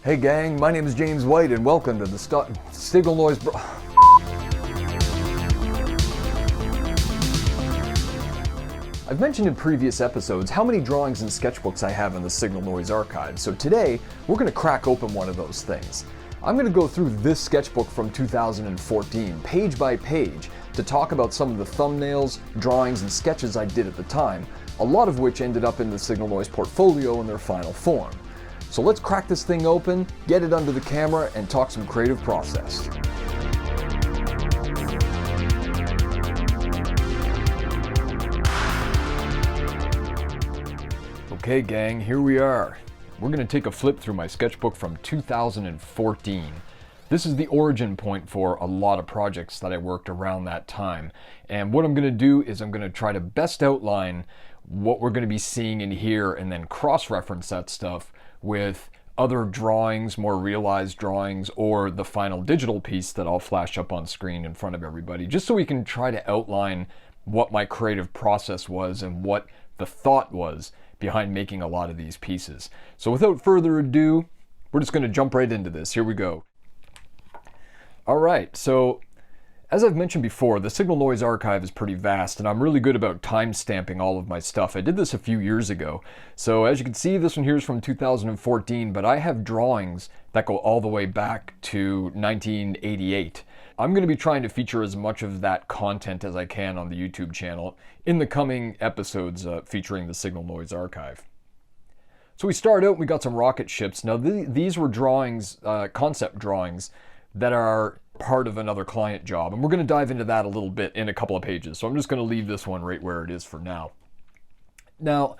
Hey gang, my name is James White and welcome to the Signalnoise I've mentioned in previous episodes how many drawings and sketchbooks I have in the Signalnoise archive, so today we're going to crack open one of those things. I'm going to go through this sketchbook from 2014, page by page, to talk about some of the thumbnails, drawings, and sketches I did at the time, a lot of which ended up in the Signalnoise portfolio in their final form. So let's crack this thing open, get it under the camera, and talk some creative process. Okay gang, here we are. We're going to take a flip through my sketchbook from 2014. This is the origin point for a lot of projects that I worked around that time. And what I'm going to do is I'm going to try to best outline what we're going to be seeing in here and then cross-reference that stuff with other drawings, more realized drawings, or the final digital piece that I'll flash up on screen in front of everybody, just so we can try to outline what my creative process was and what the thought was behind making a lot of these pieces. So without further ado, we're just going to jump right into this. Here we go. All right, so as I've mentioned before, the Signalnoise archive is pretty vast, and I'm really good about time-stamping all of my stuff. I did this a few years ago. So as you can see, this one here is from 2014, but I have drawings that go all the way back to 1988. I'm going to be trying to feature as much of that content as I can on the YouTube channel in the coming episodes featuring the Signalnoise archive. So we start out, we got some rocket ships. Now these were drawings, concept drawings, that are part of another client job, and we're going to dive into that a little bit in a couple of pages, so I'm just going to leave this one right where it is for now. Now,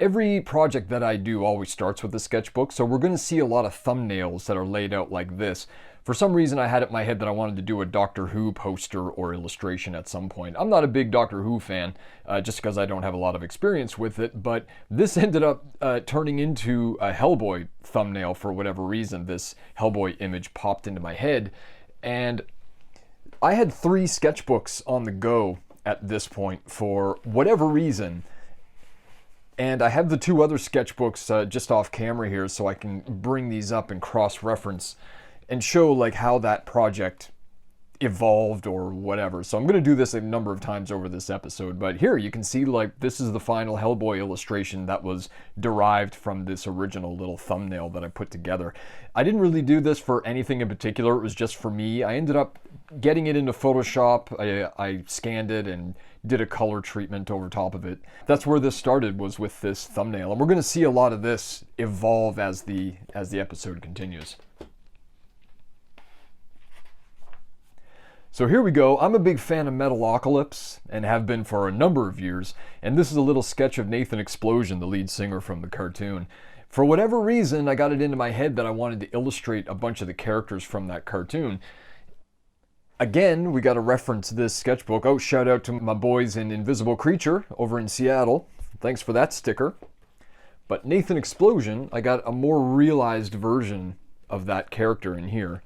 every project that I do always starts with a sketchbook, so we're going to see a lot of thumbnails that are laid out like this. For some reason I had it in my head that I wanted to do a Doctor Who poster or illustration at some point. I'm not a big Doctor Who fan, just because I don't have a lot of experience with it, but this ended up turning into a Hellboy thumbnail for whatever reason. This Hellboy image popped into my head, and I had 3 sketchbooks on the go at this point for whatever reason. And I have the 2 other sketchbooks just off camera here, so I can bring these up and cross-reference and show like how that project evolved or whatever. So I'm going to do this a number of times over this episode, but here you can see like this is the final Hellboy illustration that was derived from this original little thumbnail that I put together. I didn't really do this for anything in particular, it was just for me. I ended up getting it into Photoshop, I scanned it and did a color treatment over top of it. That's where this started, was with this thumbnail, and we're going to see a lot of this evolve as the episode continues. So here we go. I'm a big fan of Metalocalypse and have been for a number of years, and this is a little sketch of Nathan Explosion, the lead singer from the cartoon. For whatever reason, I got it into my head that I wanted to illustrate a bunch of the characters from that cartoon. Again, we got to reference this sketchbook. Oh, shout out to my boys in Invisible Creature over in Seattle. Thanks for that sticker. But Nathan Explosion, I got a more realized version of that character in here.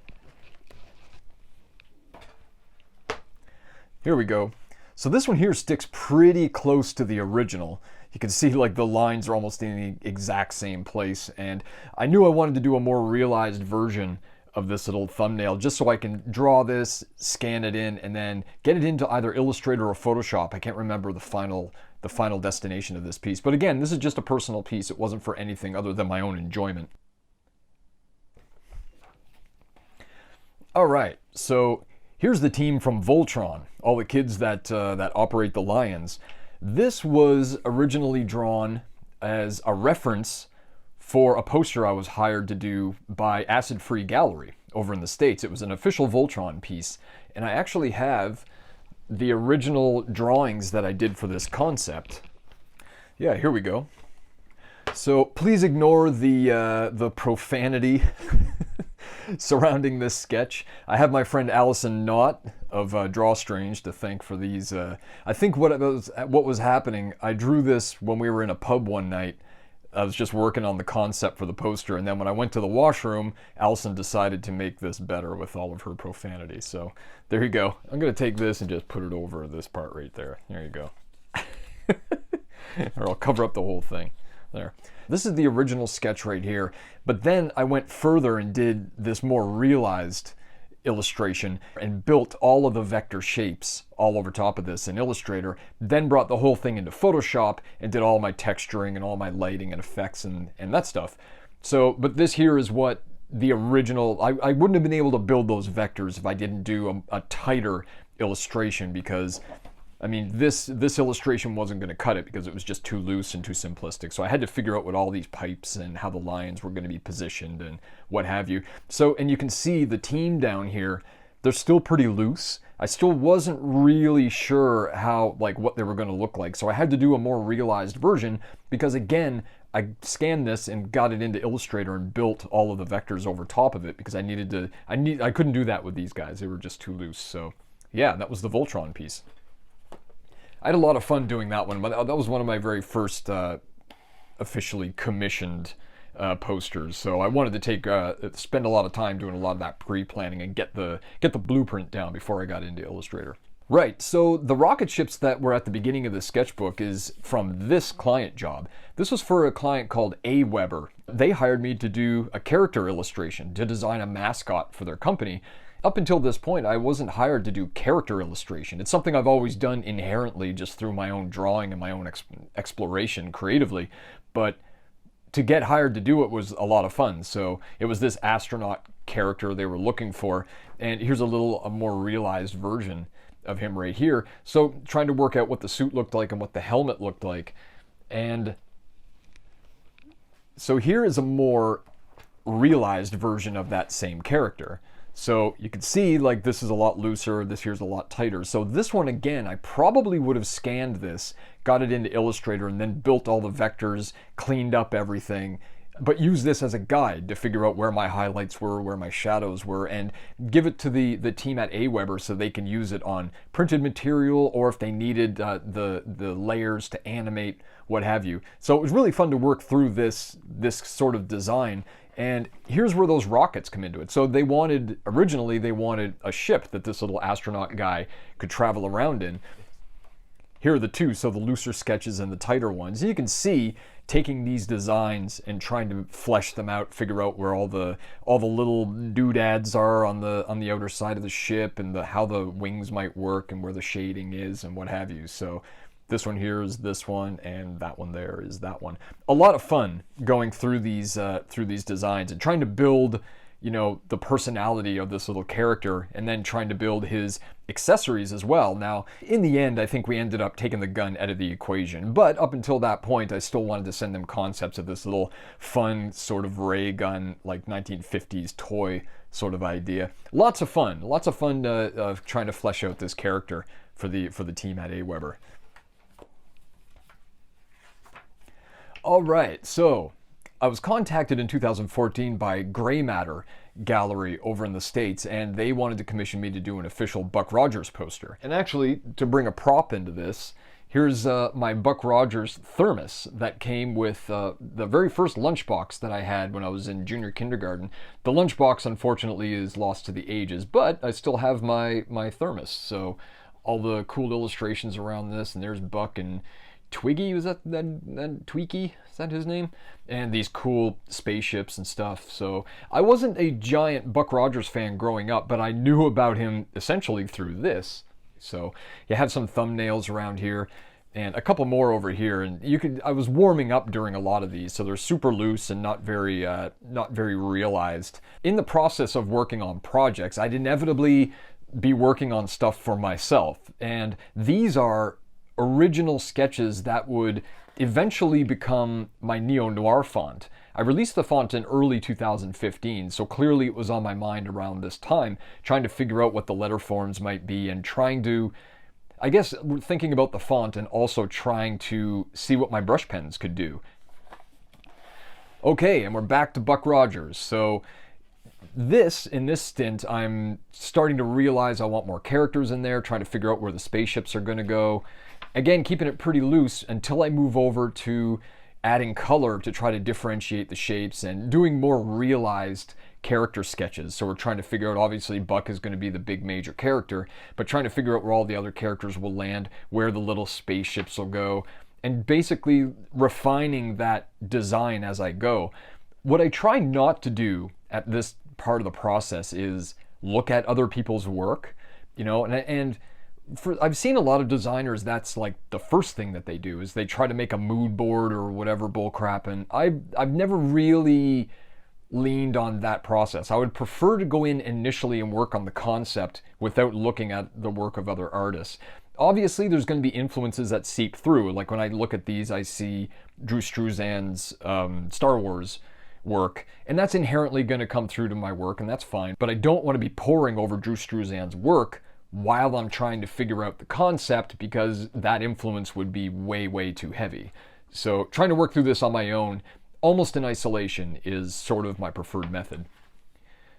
Here we go. So this one here sticks pretty close to the original. You can see like the lines are almost in the exact same place, and I knew I wanted to do a more realized version of this little thumbnail just so I can draw this, scan it in, and then get it into either Illustrator or Photoshop. I can't remember the final destination of this piece. But again, this is just a personal piece. It wasn't for anything other than my own enjoyment. All right, so here's the team from Voltron, all the kids that operate the Lions. This was originally drawn as a reference for a poster I was hired to do by Acid Free Gallery over in the States. It was an official Voltron piece, and I actually have the original drawings that I did for this concept. Yeah, here we go. So please ignore the profanity surrounding this sketch. I have my friend Allison Knott of Drawstrange to thank for these. I think what was happening, I drew this when we were in a pub one night. I was just working on the concept for the poster, and then when I went to the washroom, Allison decided to make this better with all of her profanity. So there you go. I'm going to take this and just put it over this part right there. There you go. Or I'll cover up the whole thing. There. This is the original sketch right here, but then I went further and did this more realized illustration and built all of the vector shapes all over top of this in Illustrator, then brought the whole thing into Photoshop and did all my texturing and all my lighting and effects and that stuff. So, but this here is what the original, I wouldn't have been able to build those vectors if I didn't do a tighter illustration, because I mean, this illustration wasn't going to cut it because it was just too loose and too simplistic. So I had to figure out what all these pipes and how the lines were going to be positioned and what have you. So, and you can see the team down here, they're still pretty loose. I still wasn't really sure how, like, what they were going to look like. So I had to do a more realized version because, again, I scanned this and got it into Illustrator and built all of the vectors over top of it because I needed to, I couldn't do that with these guys. They were just too loose. So yeah, that was the Voltron piece. I had a lot of fun doing that one, but that was one of my very first officially commissioned posters. So I wanted to spend a lot of time doing a lot of that pre-planning and get the blueprint down before I got into Illustrator. Right, so the rocket ships that were at the beginning of the sketchbook is from this client job. This was for a client called Aweber. They hired me to do a character illustration, to design a mascot for their company. Up until this point, I wasn't hired to do character illustration. It's something I've always done inherently just through my own drawing and my own exploration creatively. But to get hired to do it was a lot of fun. So it was this astronaut character they were looking for. And here's a more realized version of him right here. So trying to work out what the suit looked like and what the helmet looked like. And so here is a more realized version of that same character. So you can see, like, this is a lot looser, this here's a lot tighter. So this one, again, I probably would have scanned this, got it into Illustrator, and then built all the vectors, cleaned up everything, but use this as a guide to figure out where my highlights were, where my shadows were, and give it to the team at Aweber so they can use it on printed material, or if they needed the layers to animate, what have you. So it was really fun to work through this sort of design. And here's where those rockets come into it. So originally they wanted a ship that this little astronaut guy could travel around in. Here are the two, so the looser sketches and the tighter ones. You can see taking these designs and trying to flesh them out, figure out where all the little doodads are on the outer side of the ship, and how the wings might work and where the shading is and what have you. So this one here is this one, and that one there is that one. A lot of fun going through these designs and trying to build, you know, the personality of this little character, and then trying to build his accessories as well. Now, in the end, I think we ended up taking the gun out of the equation, but up until that point, I still wanted to send them concepts of this little fun sort of ray gun, like 1950s toy sort of idea. Lots of fun trying to flesh out this character for the team at Aweber. All right, so I was contacted in 2014 by Gray Matter Gallery over in the States, and they wanted to commission me to do an official Buck Rogers poster. And actually, to bring a prop into this, here's my Buck Rogers thermos that came with the very first lunchbox that I had when I was in junior kindergarten. The lunchbox, unfortunately, is lost to the ages, but I still have my thermos. So all the cool illustrations around this, and there's Buck and Twiggy, was that Tweaky? Is that his name? And these cool spaceships and stuff. So I wasn't a giant Buck Rogers fan growing up, but I knew about him essentially through this. So you have some thumbnails around here and a couple more over here, and I was warming up during a lot of these, so they're super loose and not very realized. In the process of working on projects, I'd inevitably be working on stuff for myself, and these are original sketches that would eventually become my neo-noir font. I released the font in early 2015, so clearly it was on my mind around this time, trying to figure out what the letter forms might be and trying to, I guess, thinking about the font and also trying to see what my brush pens could do. Okay, and we're back to Buck Rogers. So in this stint, I'm starting to realize I want more characters in there, trying to figure out where the spaceships are going to go. Again, keeping it pretty loose until I move over to adding color to try to differentiate the shapes and doing more realized character sketches. So we're trying to figure out, obviously Buck is going to be the big major character, but trying to figure out where all the other characters will land, where the little spaceships will go, and basically refining that design as I go. What I try not to do at this part of the process is look at other people's work, you know, I've seen a lot of designers, that's like the first thing that they do is they try to make a mood board or whatever bullcrap, and I've never really leaned on that process. I would prefer to go in initially and work on the concept without looking at the work of other artists. Obviously, there's going to be influences that seep through. Like when I look at these, I see Drew Struzan's Star Wars work, and that's inherently going to come through to my work, and that's fine. But I don't want to be poring over Drew Struzan's work while I'm trying to figure out the concept, because that influence would be way, way too heavy. So trying to work through this on my own, almost in isolation, is sort of my preferred method.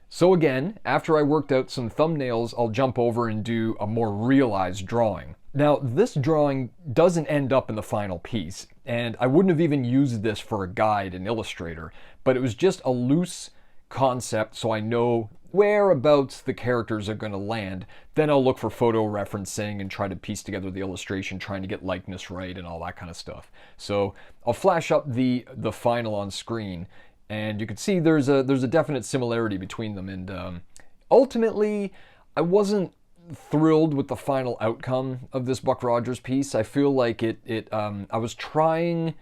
So again, after I worked out some thumbnails, I'll jump over and do a more realized drawing. Now, this drawing doesn't end up in the final piece, and I wouldn't have even used this for a guide in Illustrator, but it was just a loose concept so I know whereabouts the characters are going to land. Then I'll look for photo referencing and try to piece together the illustration, trying to get likeness right and all that kind of stuff. So I'll flash up the final on screen, and you can see there's a definite similarity between them. And ultimately, I wasn't thrilled with the final outcome of this Buck Rogers piece. I feel like I was trying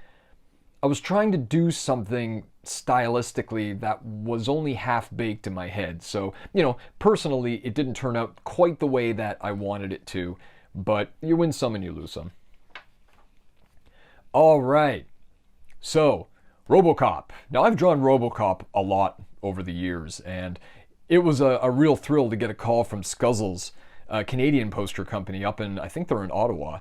to do something stylistically that was only half-baked in my head. So, you know, personally, it didn't turn out quite the way that I wanted it to, but you win some and you lose some. All right, so Robocop. Now, I've drawn Robocop a lot over the years, and it was a real thrill to get a call from Scuzzles, a Canadian poster company up in, I think they're in Ottawa,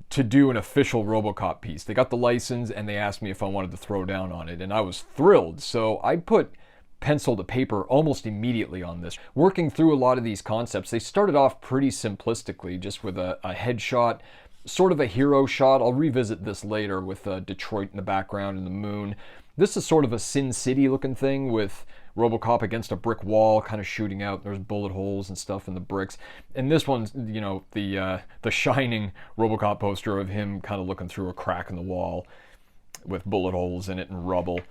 to do an official Robocop piece. They got the license and they asked me if I wanted to throw down on it, and I was thrilled. So I put pencil to paper almost immediately on this. Working through a lot of these concepts, they started off pretty simplistically, just with a headshot, sort of a hero shot. I'll revisit this later with Detroit in the background and the moon. This is sort of a Sin City looking thing with Robocop against a brick wall, kind of shooting out. There's bullet holes and stuff in the bricks. And this one's, you know, the Shining Robocop poster of him kind of looking through a crack in the wall with bullet holes in it and rubble.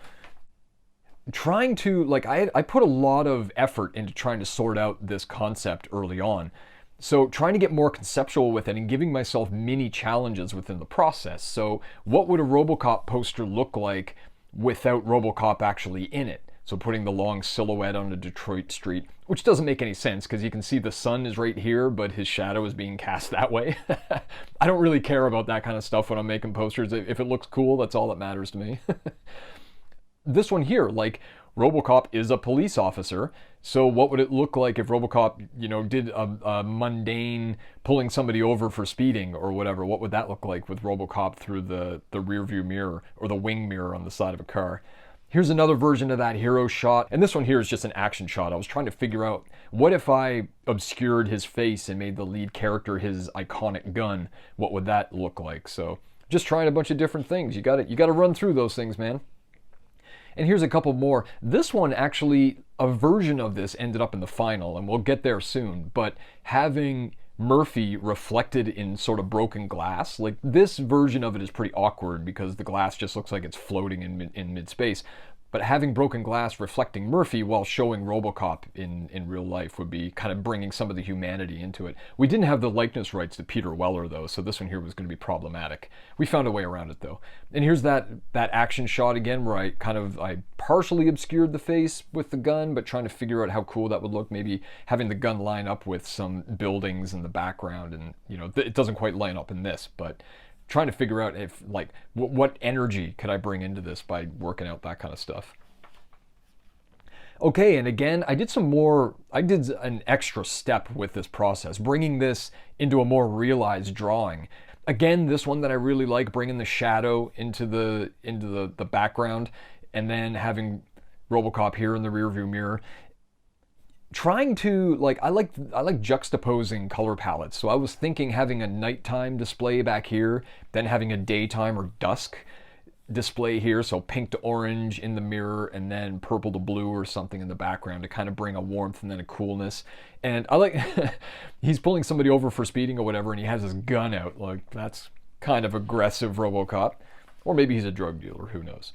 Trying to, like, I put a lot of effort into trying to sort out this concept early on. So trying to get more conceptual with it and giving myself mini challenges within the process. So what would a Robocop poster look like without Robocop actually in it? So putting the long silhouette on a Detroit street, which doesn't make any sense because you can see the sun is right here, but his shadow is being cast that way. I don't really care about that kind of stuff when I'm making posters. If it looks cool, that's all that matters to me. This one here, like, Robocop is a police officer, so what would it look like if Robocop, you know, did a mundane pulling somebody over for speeding or whatever? What would that look like with Robocop through the rear view mirror or the wing mirror on the side of a car? Here's another version of that hero shot, and this one here is just an action shot. I was trying to figure out, what if I obscured his face and made the lead character his iconic gun? What would that look like? So just trying a bunch of different things. You got to run through those things, man. And here's a couple more. This one, actually, a version of this ended up in the final, and we'll get there soon, but having Murphy reflected in sort of broken glass, like, this version of it is pretty awkward because the glass just looks like it's floating in mid-space. But having broken glass reflecting Murphy while showing Robocop in real life would be kind of bringing some of the humanity into it. We didn't have the likeness rights to Peter Weller, though, so this one here was going to be problematic. We found a way around it, though. And here's that action shot again where I partially obscured the face with the gun, but trying to figure out how cool that would look. Maybe having the gun line up with some buildings in the background, and, you know, it doesn't quite line up in this, but trying to figure out if, like, what energy could I bring into this by working out that kind of stuff. Okay, and again, I did an extra step with this process, bringing this into a more realized drawing. Again, this one that I really like, bringing the shadow into the background, and then having Robocop here in the rearview mirror. Trying to, like, I like juxtaposing color palettes. So I was thinking having a nighttime display back here, then having a daytime or dusk display here, so pink to orange in the mirror, and then purple to blue or something in the background to kind of bring a warmth and then a coolness. And I like, he's pulling somebody over for speeding or whatever, and he has his gun out. Like, that's kind of aggressive Robocop. Or maybe he's a drug dealer, who knows.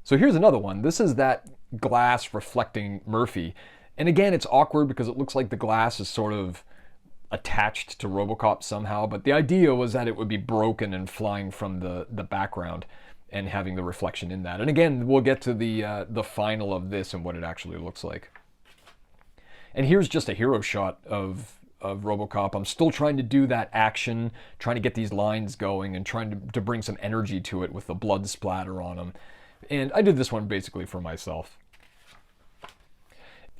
So here's another one. This is that glass reflecting Murphy. And again, it's awkward because it looks like the glass is sort of attached to Robocop somehow, but the idea was that it would be broken and flying from the background and having the reflection in that. And again, we'll get to the final of this and what it actually looks like. And here's just a hero shot of Robocop. I'm still trying to do that action, trying to get these lines going and trying to bring some energy to it with the blood splatter on them. And I did this one basically for myself.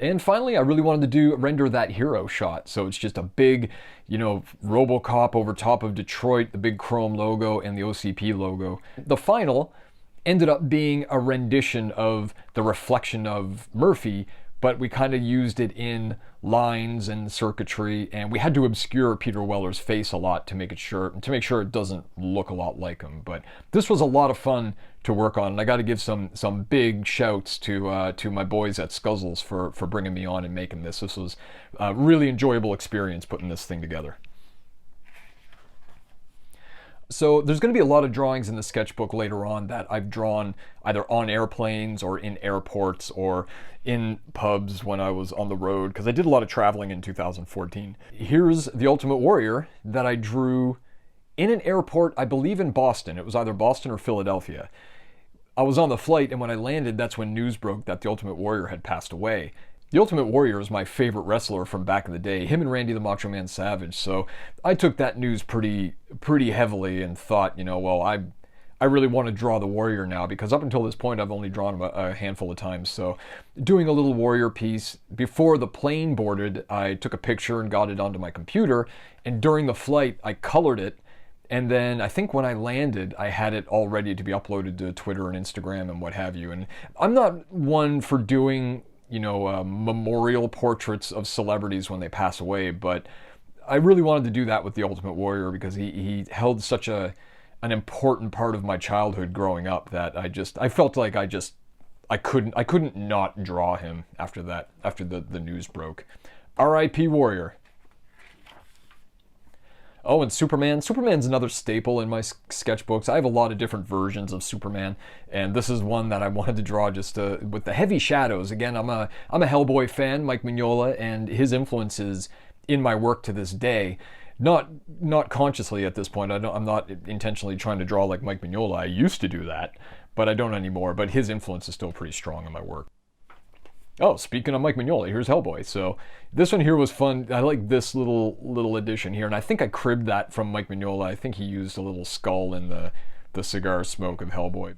And finally, I really wanted to render that hero shot. So it's just a big, Robocop over top of Detroit, the big chrome logo and the OCP logo. The final ended up being a rendition of the reflection of Murphy, but we kind of used it in lines and circuitry, and we had to obscure Peter Weller's face a lot to make sure it doesn't look a lot like him. But this was a lot of fun to work on, and I got to give some big shouts to my boys at Scuzzles for bringing me on and making this. This was a really enjoyable experience putting this thing together. So there's going to be a lot of drawings in the sketchbook later on that I've drawn either on airplanes or in airports or in pubs when I was on the road, because I did a lot of traveling in 2014. Here's the Ultimate Warrior that I drew in an airport, I believe in Boston. It was either Boston or Philadelphia. I was on the flight, and when I landed, that's when news broke that the Ultimate Warrior had passed away. The Ultimate Warrior is my favorite wrestler from back in the day, him and Randy the Macho Man Savage, so I took that news pretty heavily and thought, well, I really want to draw the Warrior now, because up until this point I've only drawn him a handful of times. So doing a little Warrior piece. Before the plane boarded, I took a picture and got it onto my computer, and during the flight I colored it, and then I think when I landed I had it all ready to be uploaded to Twitter and Instagram and what have you. And I'm not one for doing memorial portraits of celebrities when they pass away, but I really wanted to do that with the Ultimate Warrior because he held such an important part of my childhood growing up that I felt like I couldn't not draw him after the news broke. R.I.P. Warrior. Oh, and Superman. Superman's another staple in my sketchbooks. I have a lot of different versions of Superman, and this is one that I wanted to draw just with the heavy shadows. Again, I'm a Hellboy fan, Mike Mignola, and his influences in my work to this day. Not consciously at this point. I'm not intentionally trying to draw like Mike Mignola. I used to do that, but I don't anymore. But his influence is still pretty strong in my work. Oh, speaking of Mike Mignola, here's Hellboy. So this one here was fun. I like this little addition here, and I think I cribbed that from Mike Mignola. I think he used a little skull in the cigar smoke of Hellboy.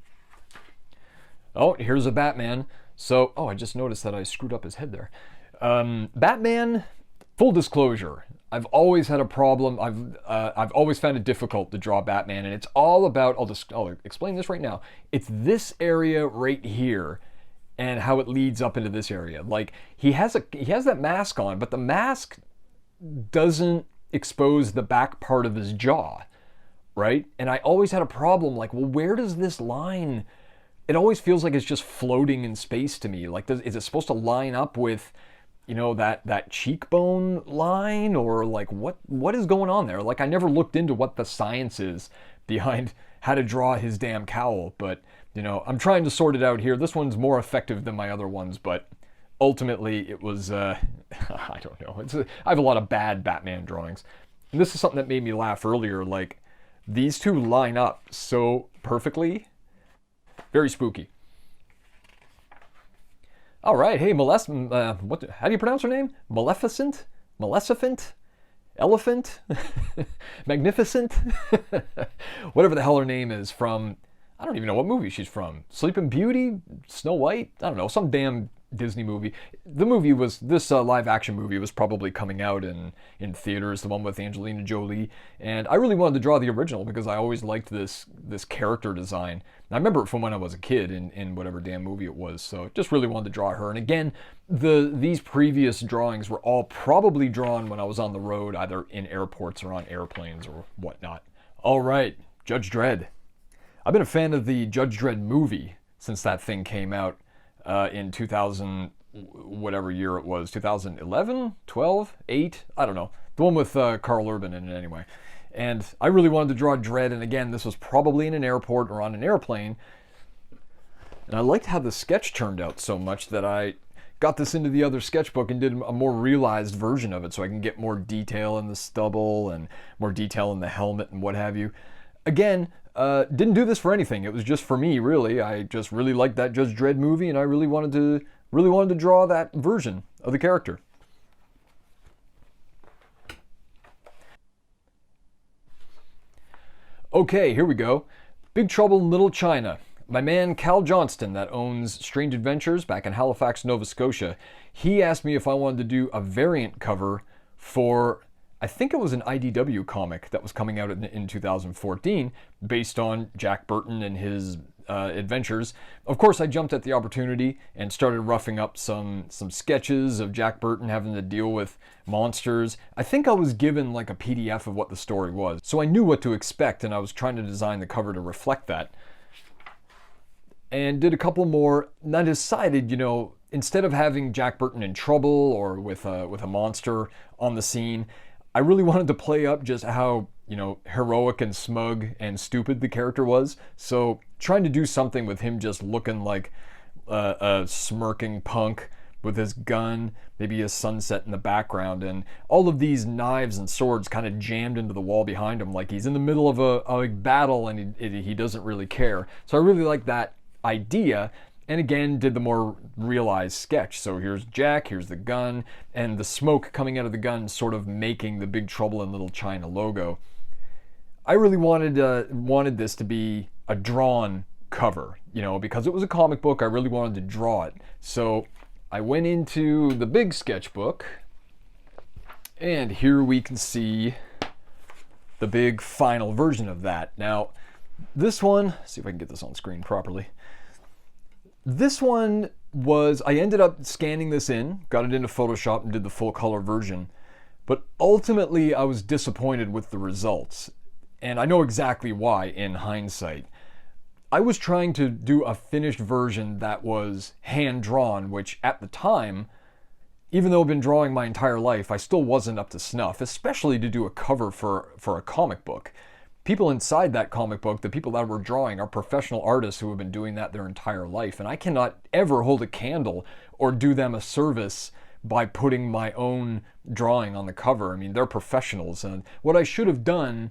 Oh, here's a Batman. So, I just noticed that I screwed up his head there. Batman, full disclosure, I've always had a problem. I've always found it difficult to draw Batman, and it's all about, I'll explain this right now. It's this area right here, and how it leads up into this area. Like, he has that mask on, but the mask doesn't expose the back part of his jaw, right? And I always had a problem, like, well, where does this line, it always feels like it's just floating in space to me. Like, is it supposed to line up with, that cheekbone line, or like, what is going on there? Like, I never looked into what the science is behind how to draw his damn cowl, but I'm trying to sort it out here. This one's more effective than my other ones, but ultimately it was, I don't know. I have a lot of bad Batman drawings. And this is something that made me laugh earlier. Like, these two line up so perfectly. Very spooky. All right, hey, how do you pronounce her name? Maleficent? Elephant? Magnificent? Whatever the hell her name is, from, I don't even know what movie she's from. Sleeping Beauty? Snow White? I don't know, some damn Disney movie. The movie was, this live action movie was probably coming out in theaters, the one with Angelina Jolie, and I really wanted to draw the original because I always liked this character design. And I remember it from when I was a kid in whatever damn movie it was, so just really wanted to draw her. And again, these previous drawings were all probably drawn when I was on the road, either in airports or on airplanes or whatnot. All right, Judge Dredd. I've been a fan of the Judge Dredd movie since that thing came out in 2000, whatever year it was, 2011, 12, 8, I don't know. The one with Carl Urban in it anyway. And I really wanted to draw Dredd, and again, this was probably in an airport or on an airplane. And I liked how the sketch turned out so much that I got this into the other sketchbook and did a more realized version of it so I can get more detail in the stubble and more detail in the helmet and what have you. Again, didn't do this for anything. It was just for me, really. I just really liked that Judge Dredd movie, and I really wanted to draw that version of the character. Okay, here we go. Big Trouble in Little China. My man Cal Johnston, that owns Strange Adventures back in Halifax, Nova Scotia, he asked me if I wanted to do a variant cover for, I think it was an IDW comic that was coming out in 2014 based on Jack Burton and his adventures. Of course, I jumped at the opportunity and started roughing up some sketches of Jack Burton having to deal with monsters. I think I was given like a PDF of what the story was, so I knew what to expect, and I was trying to design the cover to reflect that. And did a couple more, and I decided, instead of having Jack Burton in trouble or with a monster on the scene, I really wanted to play up just how, heroic and smug and stupid the character was. So trying to do something with him just looking like a smirking punk with his gun, maybe a sunset in the background, and all of these knives and swords kind of jammed into the wall behind him like he's in the middle of a battle and he doesn't really care. So I really like that idea, and again did the more realized sketch. So here's Jack, here's the gun, and the smoke coming out of the gun sort of making the Big Trouble in Little China logo. I really wanted this to be a drawn cover, because it was a comic book. I really wanted to draw it. So I went into the big sketchbook, and here we can see the big final version of that. Now, this one, see if I can get this on screen properly. This one was, I ended up scanning this in, got it into Photoshop and did the full color version, but ultimately I was disappointed with the results. And I know exactly why in hindsight. I was trying to do a finished version that was hand-drawn, which at the time, even though I've been drawing my entire life, I still wasn't up to snuff, especially to do a cover for a comic book. People inside that comic book, the people that were drawing, are professional artists who have been doing that their entire life, and I cannot ever hold a candle or do them a service by putting my own drawing on the cover. I mean, they're professionals, and what I should have done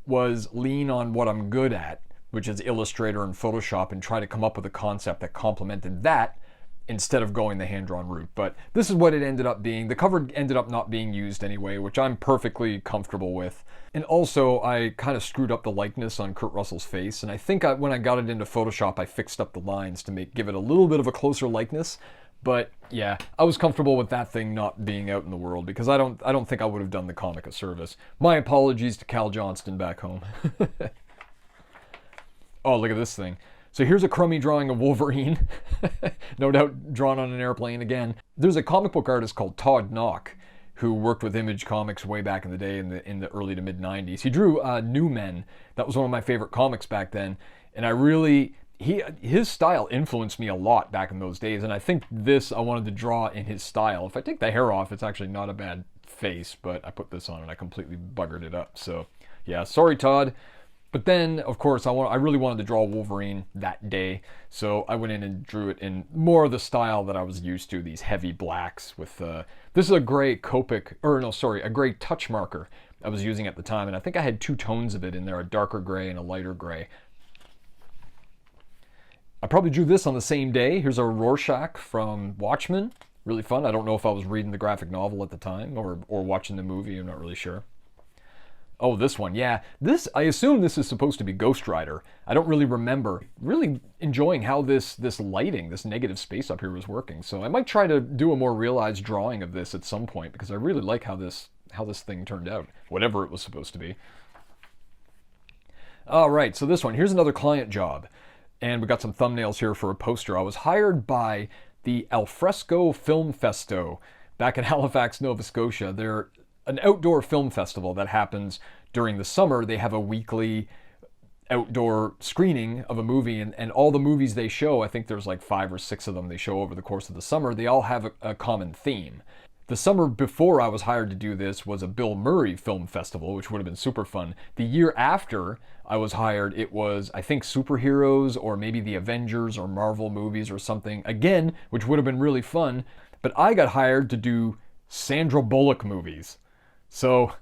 was lean on what I'm good at, which is Illustrator and Photoshop, and try to come up with a concept that complemented that instead of going the hand-drawn route. But this is what it ended up being. The cover ended up not being used anyway, which I'm perfectly comfortable with. And also, I kind of screwed up the likeness on Kurt Russell's face, and I think when I got it into Photoshop, I fixed up the lines to give it a little bit of a closer likeness. But yeah, I was comfortable with that thing not being out in the world, because I don't think I would have done the comic a service. My apologies to Cal Johnston back home. Oh, look at this thing. So here's a crummy drawing of Wolverine, no doubt drawn on an airplane again. There's a comic book artist called Todd Knock who worked with Image Comics way back in the day, in the early to mid 90s. He drew New Men. That was one of my favorite comics back then, and his style influenced me a lot back in those days, and I think this I wanted to draw in his style. If I take the hair off, it's actually not a bad face, but I put this on and I completely buggered it up. So yeah, sorry Todd. But then, of course, I really wanted to draw Wolverine that day, so I went in and drew it in more of the style that I was used to, these heavy blacks with, this is a gray a gray touch marker I was using at the time, and I think I had two tones of it in there, a darker gray and a lighter gray. I probably drew this on the same day. Here's a Rorschach from Watchmen, really fun. I don't know if I was reading the graphic novel at the time or watching the movie, I'm not really sure. Oh, this one, yeah. I assume this is supposed to be Ghost Rider. I don't really remember. Really enjoying how this lighting, this negative space up here was working. So I might try to do a more realized drawing of this at some point, because I really like how this thing turned out, whatever it was supposed to be. All right, so this one, here's another client job. And we got some thumbnails here for a poster. I was hired by the Alfresco Film Festo back in Halifax, Nova Scotia. They're an outdoor film festival that happens during the summer. They have a weekly outdoor screening of a movie, and all the movies they show, I think there's like 5 or 6 of them they show over the course of the summer, they all have a common theme. The summer before I was hired to do this was a Bill Murray film festival, which would have been super fun. The year after I was hired, it was, I think, superheroes or maybe the Avengers or Marvel movies or something, again, which would have been really fun. But I got hired to do Sandra Bullock movies. So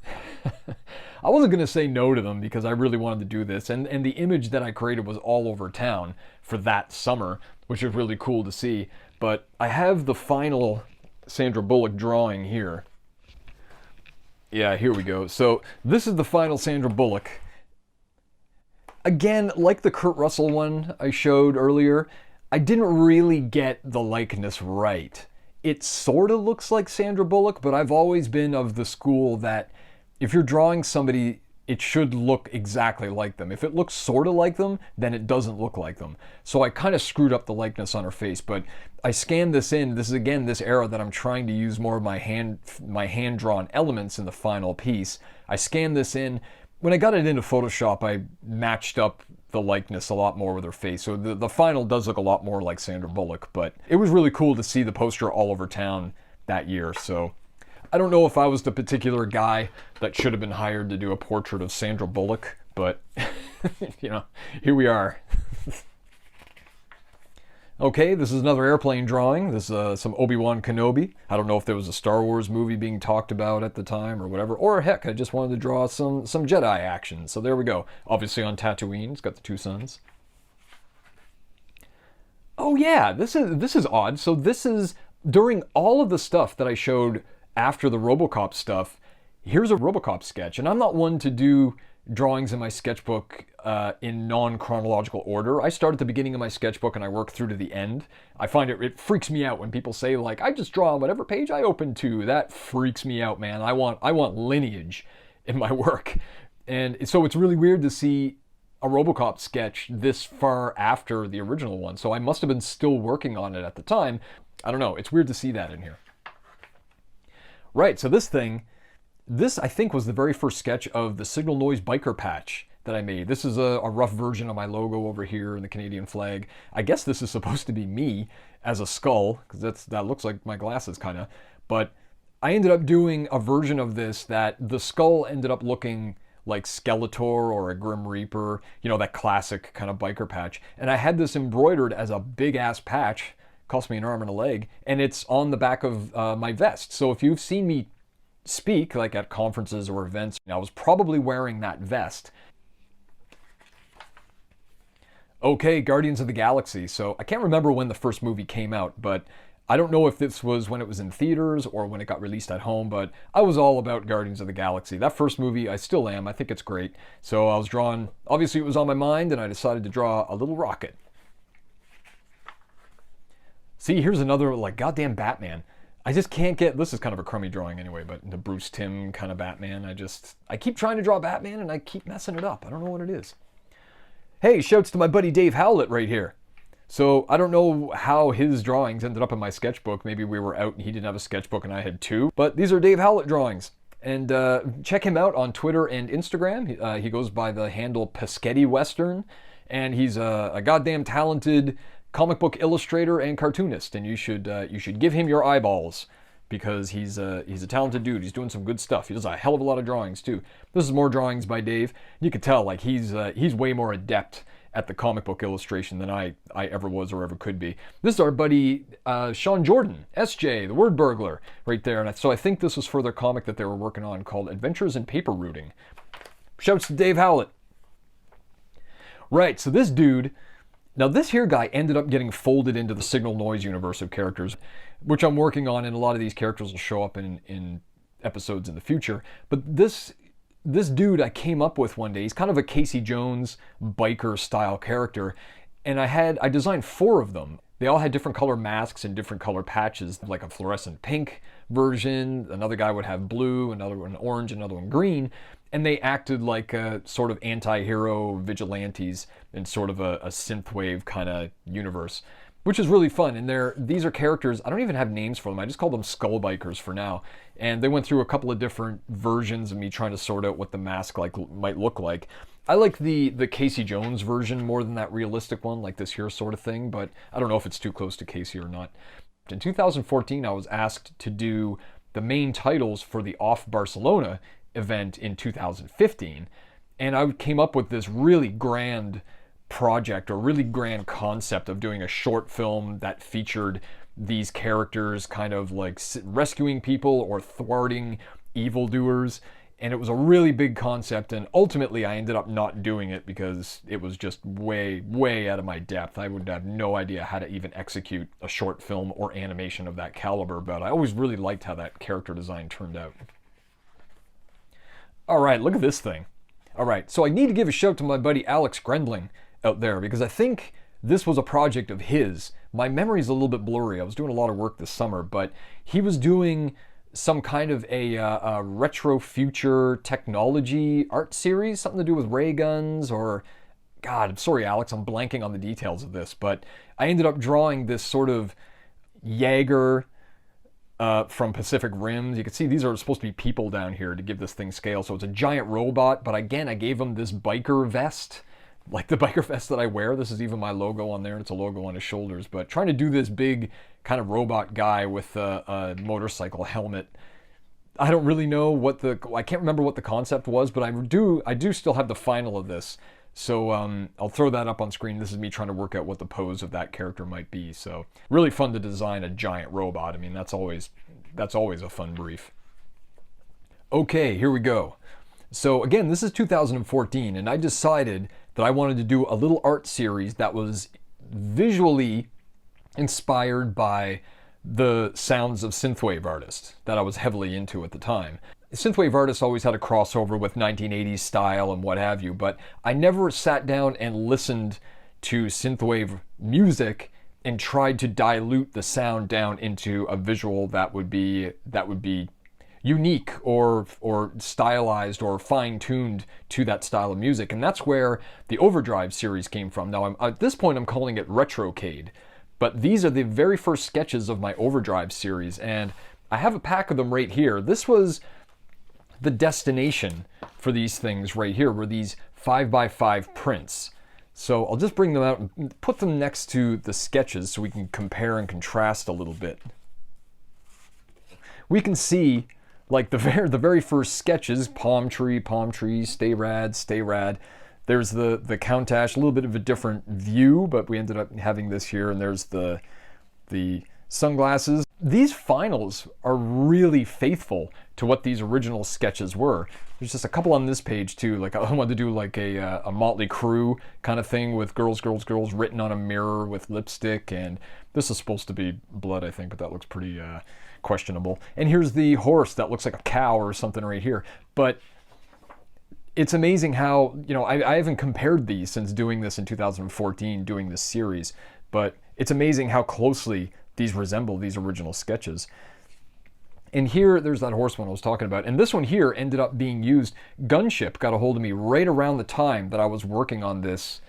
I wasn't going to say no to them because I really wanted to do this. And the image that I created was all over town for that summer, which was really cool to see. But I have the final Sandra Bullock drawing here. Yeah, here we go. So this is the final Sandra Bullock. Again, like the Kurt Russell one I showed earlier, I didn't really get the likeness right. It sort of looks like Sandra Bullock, but I've always been of the school that if you're drawing somebody, it should look exactly like them. If it looks sort of like them, then it doesn't look like them. So I kind of screwed up the likeness on her face, but I scanned this in. This is again this era that I'm trying to use more of my hand-drawn elements in the final piece. I scanned this in. When I got it into Photoshop, I matched up the likeness a lot more with her face. So the final does look a lot more like Sandra Bullock, but it was really cool to see the poster all over town that year. So I don't know if I was the particular guy that should have been hired to do a portrait of Sandra Bullock, but you know, here we are. Okay, this is another airplane drawing. This is some Obi-Wan Kenobi. I don't know if there was a Star Wars movie being talked about at the time or whatever. Or heck, I just wanted to draw some Jedi action. So there we go. Obviously on Tatooine, it's got the two suns. Oh yeah, this is odd. So this is during all of the stuff that I showed after the Robocop stuff. Here's a Robocop sketch, and I'm not one to do drawings in my sketchbook in non-chronological order. I start at the beginning of my sketchbook and I work through to the end. I find it freaks me out when people say like, I just draw on whatever page I open to. That freaks me out, man. I want lineage in my work. And so it's really weird to see a Robocop sketch this far after the original one. So I must have been still working on it at the time. I don't know. It's weird to see that in here. Right, so this I think was the very first sketch of the Signalnoise biker patch that I made. This is a rough version of my logo over here in the Canadian flag. I guess this is supposed to be me as a skull, because that looks like my glasses kind of. But I ended up doing a version of this that the skull ended up looking like Skeletor or a Grim Reaper, you know, that classic kind of biker patch. And I had this embroidered as a big ass patch, cost me an arm and a leg, and it's on the back of my vest. So if you've seen me speak, like at conferences or events, I was probably wearing that vest. Okay, Guardians of the Galaxy. So I can't remember when the first movie came out, but I don't know if this was when it was in theaters or when it got released at home, but I was all about Guardians of the Galaxy. That first movie, I still am. I think it's great. So I was drawing, obviously it was on my mind, and I decided to draw a little rocket. See, here's another, like, goddamn Batman. I just can't get, this is kind of a crummy drawing anyway, but the Bruce Timm kind of Batman, I keep trying to draw Batman and I keep messing it up. I don't know what it is. Hey, shouts to my buddy Dave Howlett right here. So I don't know how his drawings ended up in my sketchbook. Maybe we were out and he didn't have a sketchbook and I had two, but these are Dave Howlett drawings. And check him out on Twitter and Instagram. He goes by the handle Pescetti Western, and he's a goddamn talented comic book illustrator and cartoonist, and you should give him your eyeballs because he's a talented dude. He's doing some good stuff. He does a hell of a lot of drawings too. This is more drawings by Dave. You could tell like he's way more adept at the comic book illustration than I ever was or ever could be. This is our buddy Sean Jordan, SJ, the Word Burglar, right there. And so I think this was for their comic that they were working on called Adventures in Paper Routing. Shouts to Dave Howlett. Right, so this dude. Now this here guy ended up getting folded into the Signalnoise universe of characters, which I'm working on, and a lot of these characters will show up in episodes in the future. But this dude I came up with one day, he's kind of a Casey Jones biker style character, and I designed 4 of them. They all had different color masks and different color patches, like a fluorescent pink version, another guy would have blue, another one orange, another one green, and they acted like a sort of anti-hero vigilantes in sort of a synthwave kind of universe, which is really fun. And these are characters, I don't even have names for them, I just call them Skull Bikers for now. And they went through a couple of different versions of me trying to sort out what the mask might look like. I like the Casey Jones version more than that realistic one, like this here sort of thing, but I don't know if it's too close to Casey or not. In 2014, I was asked to do the main titles for the Off Barcelona event in 2015. And I came up with this really grand project, or really grand concept of doing a short film that featured these characters kind of like rescuing people or thwarting evildoers. And it was a really big concept, and ultimately I ended up not doing it because it was just way out of my depth. I would have no idea how to even execute a short film or animation of that caliber, but I always really liked how that character design turned out. Alright, look at this thing. Alright, so I need to give a shout to my buddy Alex Grendling out there, because I think this was a project of his. My memory's a little bit blurry. I was doing a lot of work this summer, but he was doing some kind of a retro future technology art series, something to do with ray guns, or God, sorry Alex, I'm blanking on the details of this, but I ended up drawing this sort of Jaeger from Pacific Rim. You can see these are supposed to be people down here to give this thing scale, so it's a giant robot, but again, I gave him this biker vest, like the biker vest that I wear. This is even my logo on there, and it's a logo on his shoulders, but trying to do this big kind of robot guy with a motorcycle helmet. I don't really know I can't remember what the concept was, but I do still have the final of this. So I'll throw that up on screen. This is me trying to work out what the pose of that character might be. So really fun to design a giant robot. I mean, that's always a fun brief. Okay, here we go. So again, this is 2014, and I decided that I wanted to do a little art series that was visually inspired by the sounds of synthwave artists that I was heavily into at the time. Synthwave artists always had a crossover with 1980s style and what have you, but I never sat down and listened to synthwave music and tried to dilute the sound down into a visual that would be unique or stylized or fine-tuned to that style of music. And that's where the Overdrive series came from. Now, at this point, I'm calling it Retrocade. But these are the very first sketches of my Overdrive series, and I have a pack of them right here. This was the destination for these things right here, were these 5x5 prints. So I'll just bring them out and put them next to the sketches so we can compare and contrast a little bit. We can see, like the very first sketches, palm tree, stay rad. There's the Countach, a little bit of a different view, but we ended up having this here, and there's the sunglasses. These finals are really faithful to what these original sketches were. There's just a couple on this page too. Like I wanted to do like a Motley Crue kind of thing with girls written on a mirror with lipstick, and this is supposed to be blood, I think, but that looks pretty questionable. And here's the horse that looks like a cow or something right here. But it's amazing how, I haven't compared these since doing this in 2014, doing this series, but it's amazing how closely these resemble these original sketches. And here, there's that horse one I was talking about. And this one here ended up being used. Gunship got a hold of me right around the time that I was working on this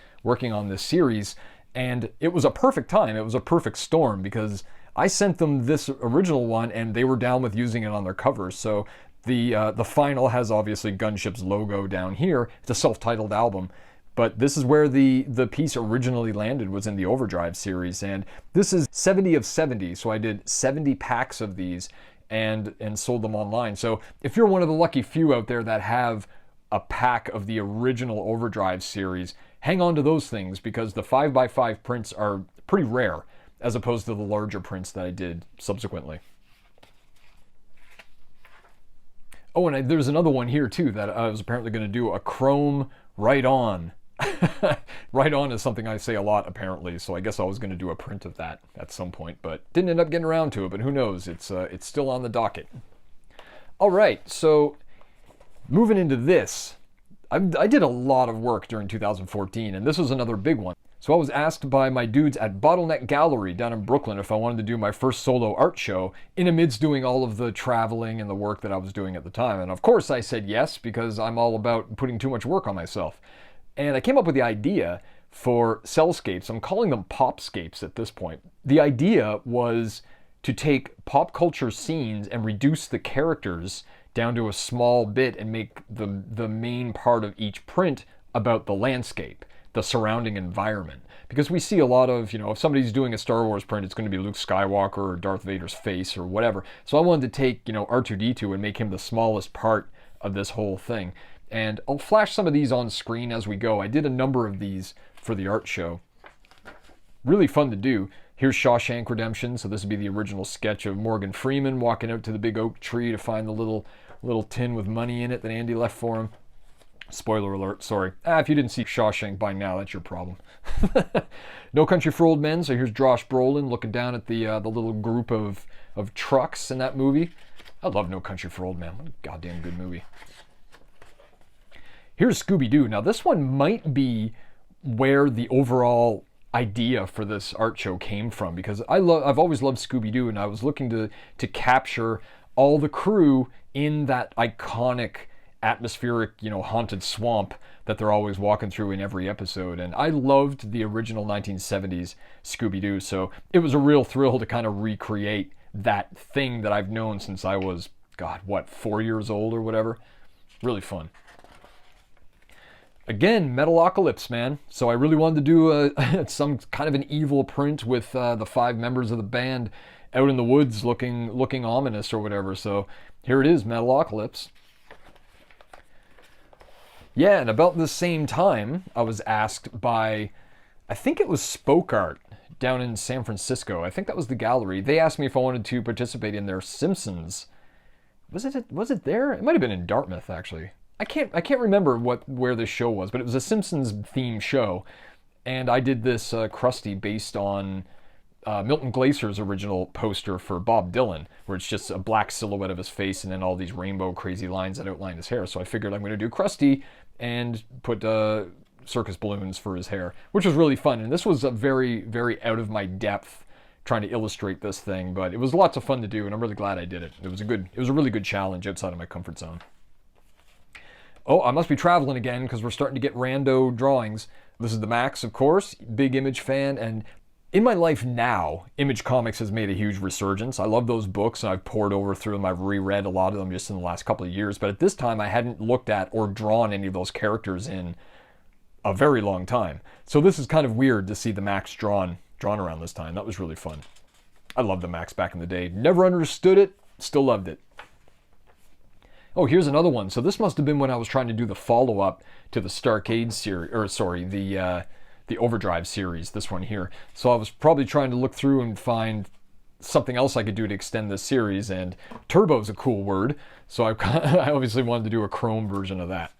series. And it was a perfect time. It was a perfect storm, because I sent them this original one and they were down with using it on their covers. So the final has obviously Gunship's logo down here. It's a self-titled album. But this is where the piece originally landed, was in the Overdrive series. And this is 70 of 70. So I did 70 packs of these and sold them online. So if you're one of the lucky few out there that have a pack of the original Overdrive series, hang on to those things, because the 5x5 prints are pretty rare as opposed to the larger prints that I did subsequently. Oh, and there's another one here too that I was apparently going to do, a chrome right on. Right on is something I say a lot apparently, so I guess I was going to do a print of that at some point, but didn't end up getting around to it, but who knows, it's still on the docket. Alright, so moving into this, I did a lot of work during 2014, and this was another big one. So I was asked by my dudes at Bottleneck Gallery down in Brooklyn if I wanted to do my first solo art show in amidst doing all of the traveling and the work that I was doing at the time. And of course I said yes, because I'm all about putting too much work on myself. And I came up with the idea for cellscapes. I'm calling them popscapes at this point. The idea was to take pop culture scenes and reduce the characters down to a small bit and make the main part of each print about the landscape. the surrounding environment. Because we see a lot of, you know, if somebody's doing a Star Wars print, it's going to be Luke Skywalker or Darth Vader's face or whatever. So I wanted to take, you know, R2-D2 and make him the smallest part of this whole thing. And I'll flash some of these on screen as we go. I did a number of these for the art show. Really fun to do. Here's Shawshank Redemption. So this would be the original sketch of Morgan Freeman walking out to the big oak tree to find the little tin with money in it that Andy left for him. Spoiler alert, sorry. If you didn't see Shawshank by now, that's your problem. No Country for Old Men. So here's Josh Brolin looking down at the little group of trucks in that movie. I love No Country for Old Men. What a goddamn good movie. Here's Scooby-Doo. Now this one might be where the overall idea for this art show came from, because I've always loved Scooby-Doo, and I was looking to capture all the crew in that iconic atmospheric, you know, haunted swamp that they're always walking through in every episode. And I loved the original 1970s Scooby-Doo, so it was a real thrill to kind of recreate that thing that I've known since I was, God, what, 4 years old or whatever. Really fun. Again, Metalocalypse, man. So I really wanted to do some kind of an evil print with the 5 members of the band out in the woods looking ominous or whatever. So here it is, Metalocalypse. Yeah, and about the same time, I was asked by, I think it was Spoke Art down in San Francisco. I think that was the gallery. They asked me if I wanted to participate in their Simpsons. Was it there? It might have been in Dartmouth, actually. I can't remember where this show was, but it was a Simpsons themed show, and I did this Krusty based on Milton Glaser's original poster for Bob Dylan, where it's just a black silhouette of his face and then all these rainbow crazy lines that outline his hair. So I figured I'm going to do Krusty and put circus balloons for his hair, which was really fun. And this was a very, very out of my depth trying to illustrate this thing, but it was lots of fun to do, and I'm really glad I did it. It was a really good challenge outside of my comfort zone. Oh, I must be traveling again because we're starting to get rando drawings. This is the Max, of course, big Image fan, and in my life now, Image Comics has made a huge resurgence. I love those books, and I've poured over through them. I've reread a lot of them just in the last couple of years, but at this time I hadn't looked at or drawn any of those characters in a very long time. So this is kind of weird to see the Max drawn around this time. That was really fun. I loved the Max back in the day. Never understood it, still loved it. Oh, here's another one. So this must have been when I was trying to do the follow-up to the Starcade series, or sorry, the Overdrive series, this one here. So I was probably trying to look through and find something else I could do to extend this series, and turbo's a cool word, so I obviously wanted to do a chrome version of that.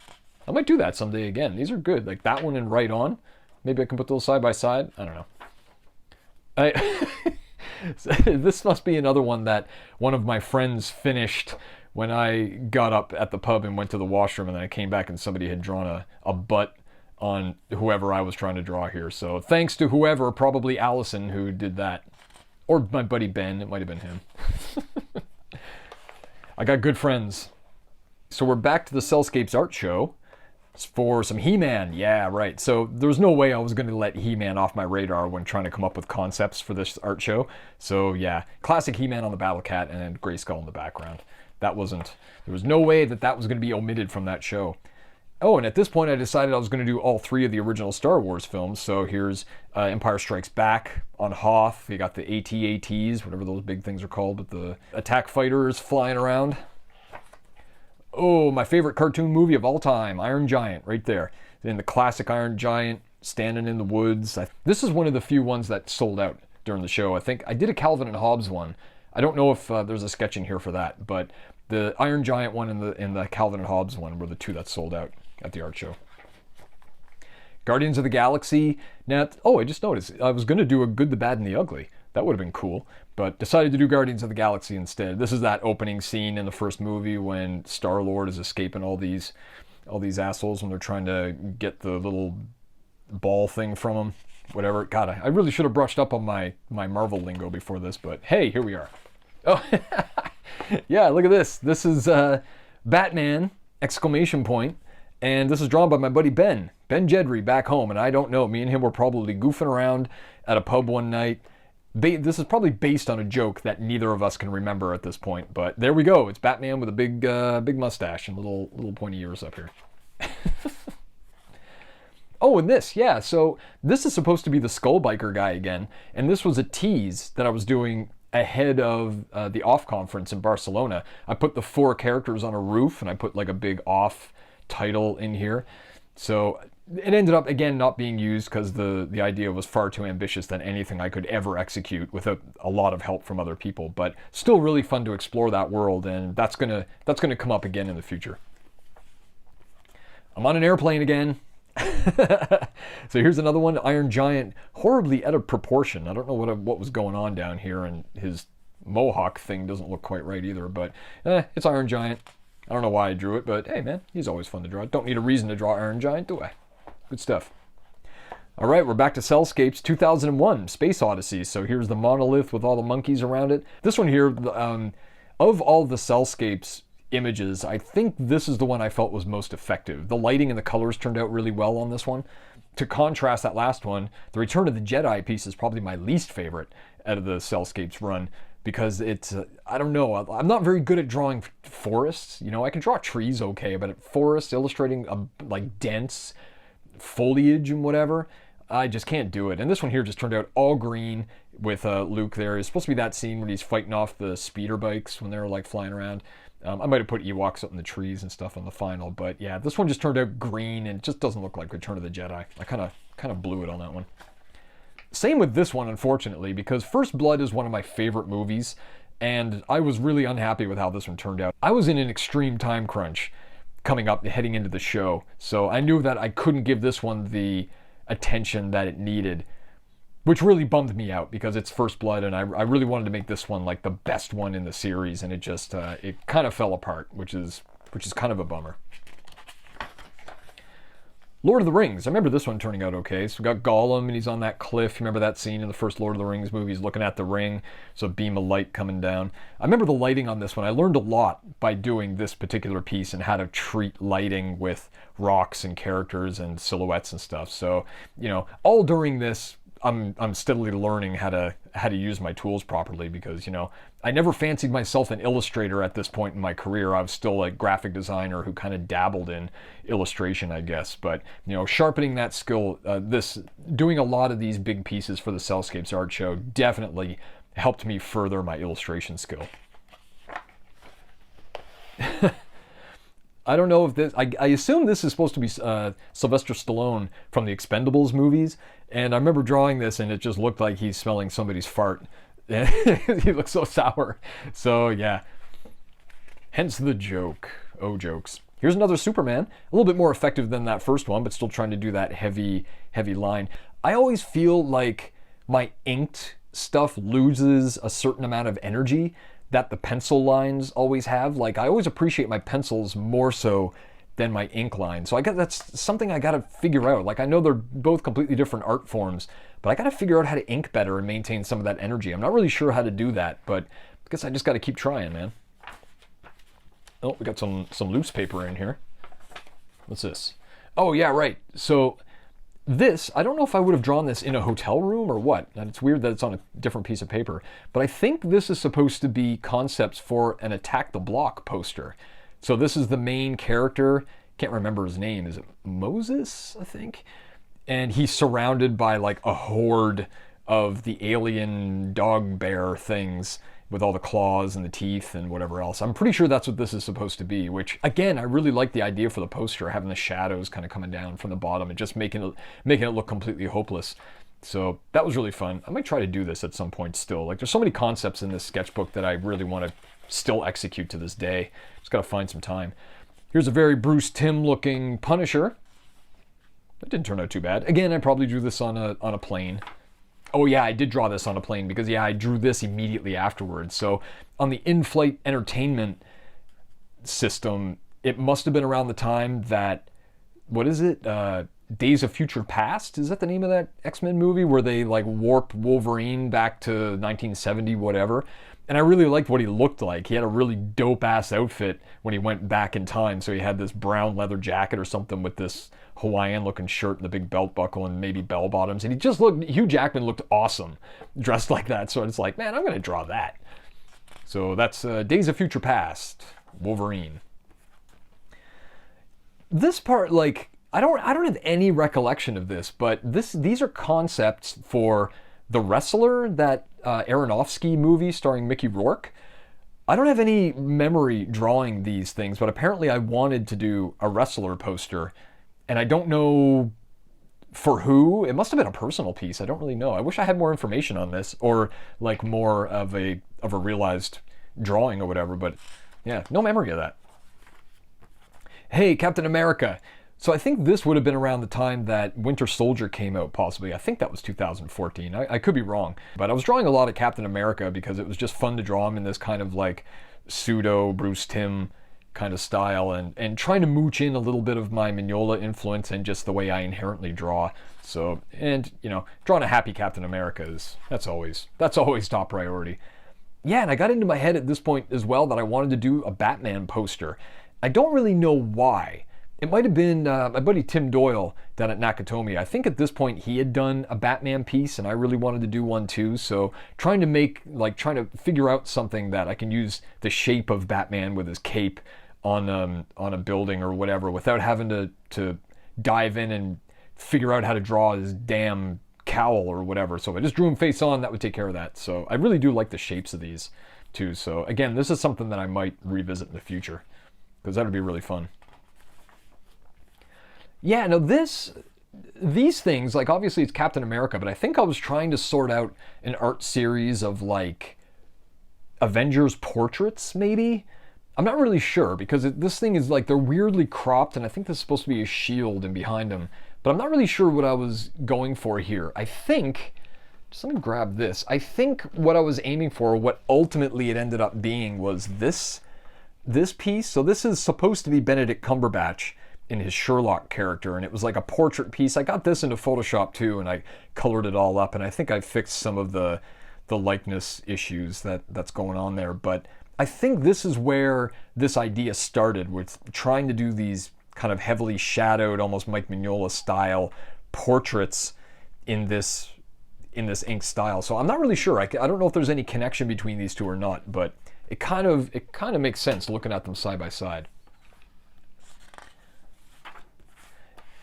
I might do that someday again. These are good, like that one and Right On. Maybe I can put those side by side. I don't know. This must be another one that one of my friends finished when I got up at the pub and went to the washroom, and then I came back and somebody had drawn a butt on whoever I was trying to draw here. So thanks to whoever, probably Allison, who did that. Or my buddy Ben, it might have been him. I got good friends. So we're back to the Cellscapes art show for some He-Man. Yeah, right. So there was no way I was going to let He-Man off my radar when trying to come up with concepts for this art show. So yeah, classic He-Man on the Battle Cat and Grayskull in the background. There was no way that was going to be omitted from that show. Oh, and at this point I decided I was going to do all 3 of the original Star Wars films. So here's Empire Strikes Back on Hoth. You got the AT-ATs, whatever those big things are called, with the attack fighters flying around. Oh, my favorite cartoon movie of all time, Iron Giant, right there. Then the classic Iron Giant standing in the woods. This is one of the few ones that sold out during the show. I think I did a Calvin and Hobbes one. I don't know if there's a sketch in here for that, but the Iron Giant one and the Calvin and Hobbes one were the 2 that sold out at the art show. Guardians of the Galaxy. Now, I just noticed I was going to do a Good, the Bad, and the Ugly. That would have been cool, but decided to do Guardians of the Galaxy instead. This is that opening scene in the first movie when Star-Lord is escaping all these assholes when they're trying to get the little ball thing from them. Whatever. God, I really should have brushed up on my Marvel lingo before this, but hey, here we are. Oh, yeah, look at this. This is Batman, ! And this is drawn by my buddy Ben Jedry back home. And I don't know, me and him were probably goofing around at a pub one night. This is probably based on a joke that neither of us can remember at this point. But there we go. It's Batman with a big mustache and little pointy ears up here. Oh, and this, yeah. So this is supposed to be the Skull Biker guy again, and this was a tease that I was doing ahead of the off conference in Barcelona. I put the 4 characters on a roof, and I put like a big off title in here. So it ended up again not being used because the idea was far too ambitious than anything I could ever execute without a lot of help from other people. But still really fun to explore that world, and that's gonna come up again in the future. I'm on an airplane again. So here's another one, Iron Giant, horribly out of proportion. I don't know what was going on down here, and his mohawk thing doesn't look quite right either, but it's Iron Giant. I don't know why I drew it, but hey man, he's always fun to draw. Don't need a reason to draw Iron Giant, do I? Good stuff. All right, we're back to Cellscapes 2001, Space Odyssey. So here's the monolith with all the monkeys around it. This one here, of all the Cellscapes images, I think this is the one I felt was most effective. The lighting and the colors turned out really well on this one. To contrast that last one, the Return of the Jedi piece is probably my least favorite out of the Cellscapes run, because it's, I don't know, I'm not very good at drawing forests. You know, I can draw trees okay, but forests, illustrating like dense foliage and whatever, I just can't do it. And this one here just turned out all green with Luke there. It's supposed to be that scene when he's fighting off the speeder bikes when they're like flying around. I might have put Ewoks up in the trees and stuff on the final, but yeah, this one just turned out green and it just doesn't look like Return of the Jedi. I kind of blew it on that one. Same with this one, unfortunately, because First Blood is one of my favorite movies, and I was really unhappy with how this one turned out. I was in an extreme time crunch coming up, heading into the show, so I knew that I couldn't give this one the attention that it needed, which really bummed me out because it's First Blood, and I really wanted to make this one like the best one in the series, and it just it kind of fell apart, which is kind of a bummer. Lord of the Rings. I remember this one turning out okay. So we got Gollum, and he's on that cliff. You remember that scene in the first Lord of the Rings movie? He's looking at the ring, so a beam of light coming down. I remember the lighting on this one. I learned a lot by doing this particular piece and how to treat lighting with rocks and characters and silhouettes and stuff. So, you know, all during this, I'm steadily learning how to use my tools properly, because, you know, I never fancied myself an illustrator at this point in my career. I was still a graphic designer who kind of dabbled in illustration, I guess. But, you know, sharpening that skill, doing a lot of these big pieces for the Cellscapes art show definitely helped me further my illustration skill. I don't know if this, I assume this is supposed to be Sylvester Stallone from the Expendables movies, and I remember drawing this and it just looked like he's smelling somebody's fart. He looks so sour. So yeah, hence the joke. Oh, jokes. Here's another Superman, a little bit more effective than that first one, but still trying to do that heavy line. I always feel like my inked stuff loses a certain amount of energy that the pencil lines always have. Like, I always appreciate my pencils more so than my ink line. So I guess that's something I gotta figure out. Like, I know they're both completely different art forms, but I gotta figure out how to ink better and maintain some of that energy. I'm not really sure how to do that, but I guess I just gotta keep trying, man. Oh, we got some loose paper in here. What's this? Oh yeah, right. So this, I don't know if I would have drawn this in a hotel room or what. And it's weird that it's on a different piece of paper. But I think this is supposed to be concepts for an Attack the Block poster. So this is the main character. Can't remember his name. Is it Moses, I think? And he's surrounded by like a horde of the alien dog bear things with all the claws and the teeth and whatever else. I'm pretty sure that's what this is supposed to be, which, again, I really like the idea for the poster, having the shadows kind of coming down from the bottom and just making it look completely hopeless. So that was really fun. I might try to do this at some point still. Like, there's so many concepts in this sketchbook that I really want to still execute to this day. Just got to find some time. Here's a very Bruce Timm looking Punisher. That didn't turn out too bad. Again, I probably drew this on a plane. Oh yeah, I did draw this on a plane because yeah, I drew this immediately afterwards. So on the in-flight entertainment system, it must have been around the time that, what is it? Days of Future Past? Is that the name of that X-Men movie where they like warped Wolverine back to 1970 whatever? And I really liked what he looked like. He had a really dope-ass outfit when he went back in time. So he had this brown leather jacket or something with this Hawaiian-looking shirt and the big belt buckle and maybe bell-bottoms. And Hugh Jackman looked awesome dressed like that. So it's like, man, I'm going to draw that. So that's Days of Future Past, Wolverine. This part, like, I don't have any recollection of this, but these are concepts for The Wrestler, that Aronofsky movie starring Mickey Rourke. I don't have any memory drawing these things, but apparently I wanted to do a Wrestler poster, and I don't know for who. It must have been a personal piece. I don't really know. I wish I had more information on this, or like more of a realized drawing or whatever, but yeah, no memory of that. Hey, Captain America. So I think this would have been around the time that Winter Soldier came out, possibly. I think that was 2014. I could be wrong. But I was drawing a lot of Captain America because it was just fun to draw him in this kind of like pseudo Bruce Timm kind of style, and trying to mooch in a little bit of my Mignola influence and just the way I inherently draw. So, and you know, drawing a happy Captain America that's always top priority. Yeah, and I got into my head at this point as well that I wanted to do a Batman poster. I don't really know why. It might have been my buddy Tim Doyle down at Nakatomi. I think at this point he had done a Batman piece, and I really wanted to do one too. So trying to figure out something that I can use the shape of Batman with his cape on a building or whatever, without having to dive in and figure out how to draw his damn cowl or whatever. So if I just drew him face on, that would take care of that. So I really do like the shapes of these too. So again, this is something that I might revisit in the future, because that would be really fun. Yeah, no, these things, like obviously it's Captain America, but I think I was trying to sort out an art series of like Avengers portraits, maybe? I'm not really sure, because this thing is like, they're weirdly cropped, and I think this is supposed to be a shield and behind them, but I'm not really sure what I was going for here. I think, just let me grab this. I think what I was aiming for, what ultimately it ended up being, was this piece. So this is supposed to be Benedict Cumberbatch in his Sherlock character, and it was like a portrait piece. I got this into Photoshop too, and I colored it all up, and I think I fixed some of the likeness issues that's going on there. But I think this is where this idea started, with trying to do these kind of heavily shadowed, almost Mike Mignola style portraits in this ink style. So I'm not really sure. I don't know if there's any connection between these two or not, but it kind of makes sense looking at them side by side.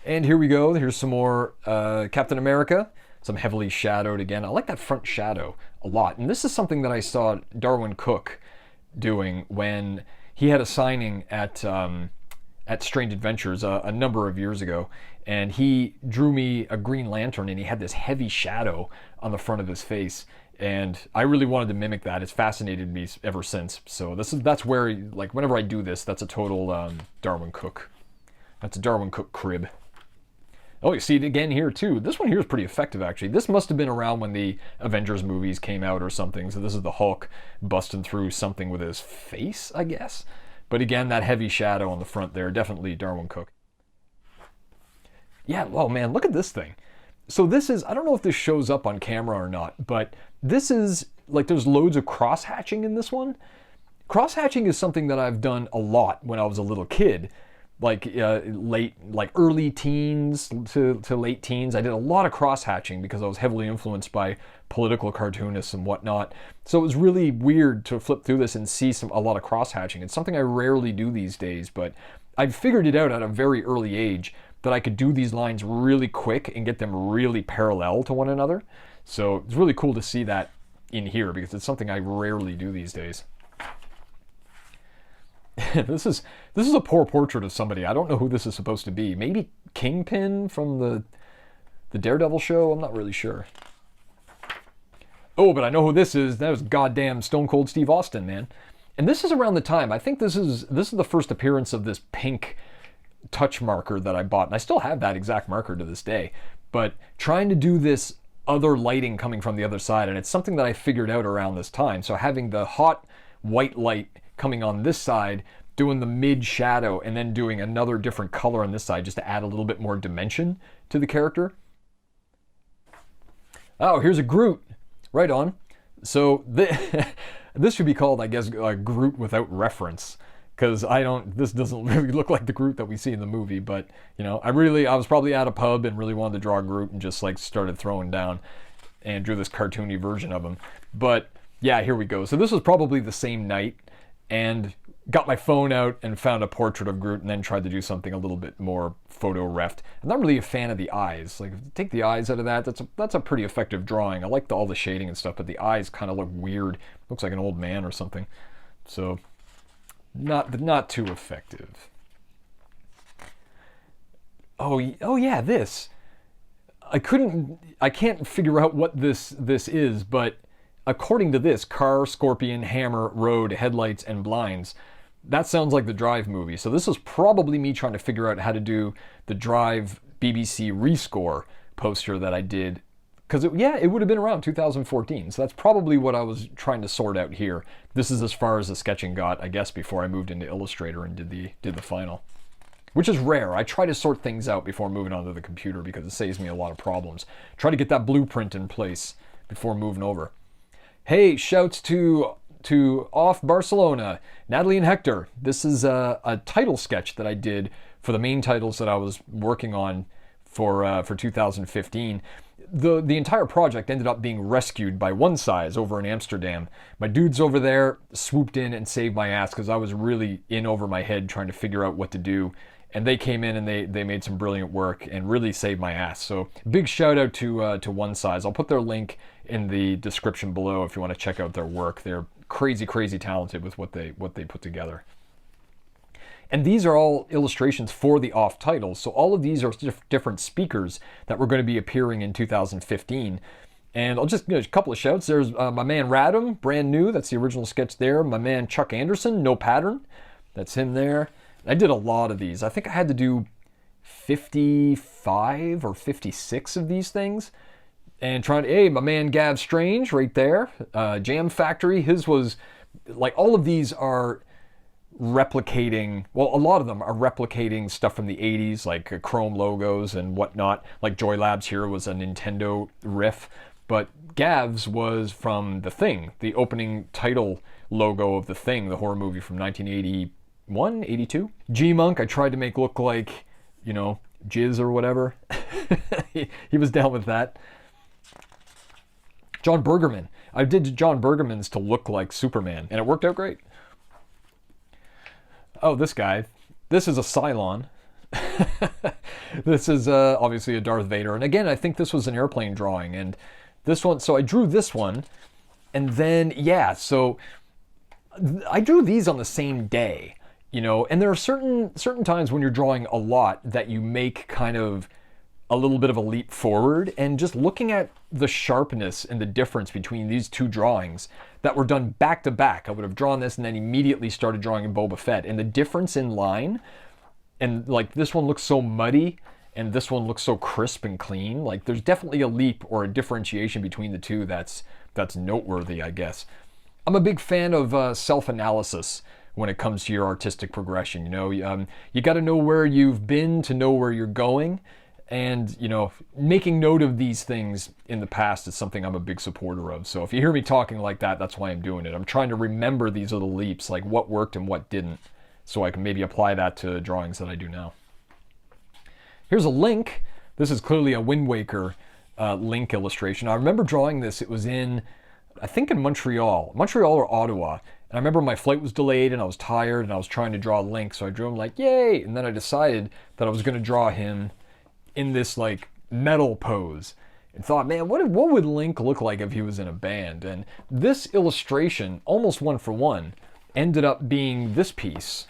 And here we go. Here's some more Captain America. Some heavily shadowed again. I like that front shadow a lot. And this is something that I saw Darwin Cook doing when he had a signing at Strange Adventures a number of years ago. And he drew me a Green Lantern, and he had this heavy shadow on the front of his face. And I really wanted to mimic that. It's fascinated me ever since. So that's where, like, whenever I do this, that's a total Darwin Cook. That's a Darwin Cook crib. Oh, you see it again here too. This one here is pretty effective, actually. This must have been around when the Avengers movies came out or something. So this is the Hulk busting through something with his face, I guess. But again, that heavy shadow on the front there, definitely Darwin Cook. Yeah, oh man, look at this thing. So this is, I don't know if this shows up on camera or not, but this is, like, there's loads of cross-hatching in this one. Cross-hatching is something that I've done a lot when I was a little kid. Like early teens to late teens. I did a lot of cross-hatching because I was heavily influenced by political cartoonists and whatnot. So it was really weird to flip through this and see a lot of cross-hatching. It's something I rarely do these days, but I figured it out at a very early age that I could do these lines really quick and get them really parallel to one another. So it's really cool to see that in here, because it's something I rarely do these days. This is a poor portrait of somebody. I don't know who this is supposed to be. Maybe Kingpin from the Daredevil show? I'm not really sure. Oh, but I know who this is. That was goddamn Stone Cold Steve Austin, man. And this is around the time. I think this is the first appearance of this pink touch marker that I bought. And I still have that exact marker to this day. But trying to do this other lighting coming from the other side, and it's something that I figured out around this time. So having the hot white light coming on this side, doing the mid shadow, and then doing another different color on this side just to add a little bit more dimension to the character. Oh, here's a Groot. Right on. So this should be called, I guess, Groot without reference, because this doesn't really look like the Groot that we see in the movie. But you know, I was probably at a pub and really wanted to draw Groot and just like started throwing down and drew this cartoony version of him. But yeah, here we go. So this was probably the same night. And got my phone out and found a portrait of Groot and then tried to do something a little bit more photo-refed. I'm not really a fan of the eyes. Like, if you take the eyes out of that, that's a pretty effective drawing. I like all the shading and stuff, but the eyes kind of look weird. Looks like an old man or something. So, not too effective. Oh yeah, this. I can't figure out what this is, but according to this, car, scorpion, hammer, road, headlights, and blinds. That sounds like the Drive movie. So this was probably me trying to figure out how to do the Drive BBC rescore poster that I did. Because it would have been around 2014. So that's probably what I was trying to sort out here. This is as far as the sketching got, I guess, before I moved into Illustrator and did the final. Which is rare. I try to sort things out before moving onto the computer because it saves me a lot of problems. Try to get that blueprint in place before moving over. Hey, shouts to Off Barcelona, Natalie and Hector. This is a title sketch that I did for the main titles that I was working on for 2015. The entire project ended up being rescued by Onesize over in Amsterdam. My dudes over there swooped in and saved my ass because I was really in over my head trying to figure out what to do. And they came in and they made some brilliant work and really saved my ass. So big shout out to Onesize. I'll put their link in the description below if you want to check out their work. They're crazy talented with what they put together. And these are all illustrations for the off titles. So all of these are different speakers that were going to be appearing in 2015. And I'll just, a couple of shouts. There's my man Radam, brand new. That's the original sketch there. My man Chuck Anderson, no pattern. That's him there. I did a lot of these. I think I had to do 55 or 56 of these things. And hey, my man Gav Strange right there. Jam Factory, his was, like, all of these are replicating, well, a lot of them are replicating stuff from the 80s, like Chrome logos and whatnot. Like Joy Labs here was a Nintendo riff. But Gav's was from The Thing, the opening title logo of The Thing, the horror movie from 1981, 82. G-Monk, I tried to make look like, Jizz or whatever. he was down with that. John Bergerman. I did John Bergerman's to look like Superman, and it worked out great. Oh, this guy. This is a Cylon. This is obviously a Darth Vader. And again, I think this was an airplane drawing. And this one, so I drew this one. And then, so I drew these on the same day, and there are certain times when you're drawing a lot that you make kind of a little bit of a leap forward, and just looking at the sharpness and the difference between these two drawings that were done back to back. I would have drawn this and then immediately started drawing in Boba Fett, and the difference in line, and like this one looks so muddy and this one looks so crisp and clean. Like there's definitely a leap or a differentiation between the two that's noteworthy, I guess. I'm a big fan of self-analysis when it comes to your artistic progression. You got to know where you've been to know where you're going. And, making note of these things in the past is something I'm a big supporter of. So if you hear me talking like that, that's why I'm doing it. I'm trying to remember these little leaps, like what worked and what didn't, so I can maybe apply that to drawings that I do now. Here's a Link. This is clearly a Wind Waker Link illustration. I remember drawing this. It was in Montreal or Ottawa. And I remember my flight was delayed and I was tired and I was trying to draw Link. So I drew him like, yay! And then I decided that I was going to draw him in this like metal pose and thought, man, what would Link look like if he was in a band? And this illustration, almost one for one, ended up being this piece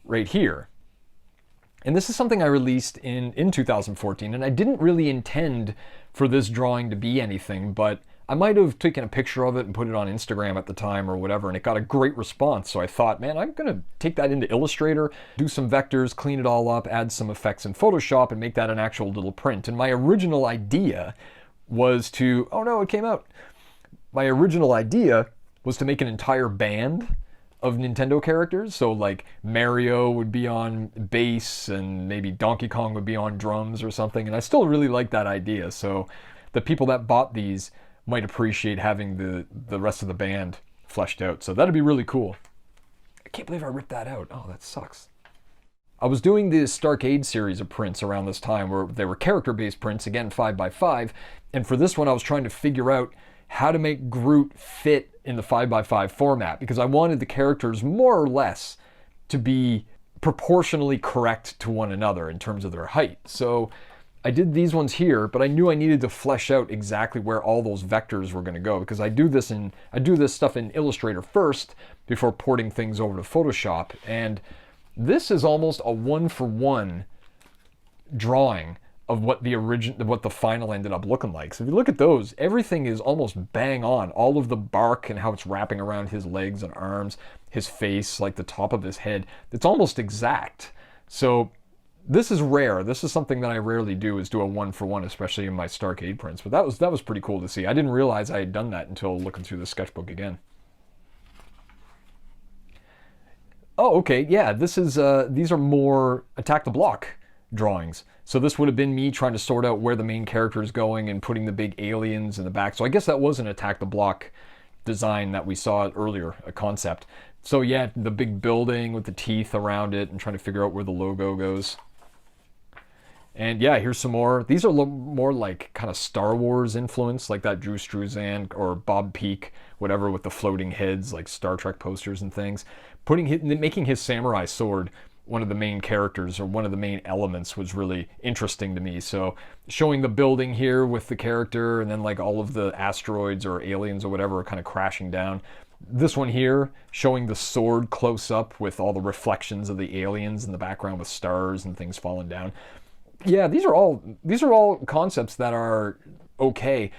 right here. And this is something I released in 2014, and I didn't really intend for this drawing to be anything, but I might have taken a picture of it and put it on Instagram at the time or whatever, and it got a great response. So I thought, man, I'm going to take that into Illustrator, do some vectors, clean it all up, add some effects in Photoshop, and make that an actual little print. And my original idea was to, oh no, it came out. My original idea was to make an entire band of Nintendo characters. So like Mario would be on bass and maybe Donkey Kong would be on drums or something. And I still really like that idea. So the people that bought these might appreciate having the rest of the band fleshed out. So that'd be really cool. I can't believe I ripped that out. Oh, that sucks. I was doing the Starcade series of prints around this time where they were character-based prints, again 5x5, and for this one I was trying to figure out how to make Groot fit in the 5x5 format because I wanted the characters more or less to be proportionally correct to one another in terms of their height. So I did these ones here, but I knew I needed to flesh out exactly where all those vectors were going to go, because I do this stuff in Illustrator first before porting things over to Photoshop. And this is almost a one-for-one drawing of what the final ended up looking like. So if you look at those, everything is almost bang on. All of the bark and how it's wrapping around his legs and arms, his face, like the top of his head, it's almost exact. So this is rare. This is something that I rarely do, is do a one-for-one, especially in my Starcade prints. But that was pretty cool to see. I didn't realize I had done that until looking through the sketchbook again. Oh, okay, yeah, these are more Attack the Block drawings. So this would have been me trying to sort out where the main character is going and putting the big aliens in the back. So I guess that was an Attack the Block design that we saw earlier, a concept. So yeah, the big building with the teeth around it and trying to figure out where the logo goes. And yeah, here's some more. These are more like kind of Star Wars influence, like that Drew Struzan or Bob Peak, whatever, with the floating heads, like Star Trek posters and things. Making his samurai sword one of the main characters or one of the main elements was really interesting to me. So showing the building here with the character, and then like all of the asteroids or aliens or whatever are kind of crashing down. This one here showing the sword close up with all the reflections of the aliens in the background with stars and things falling down. Yeah, these are all concepts that are okay.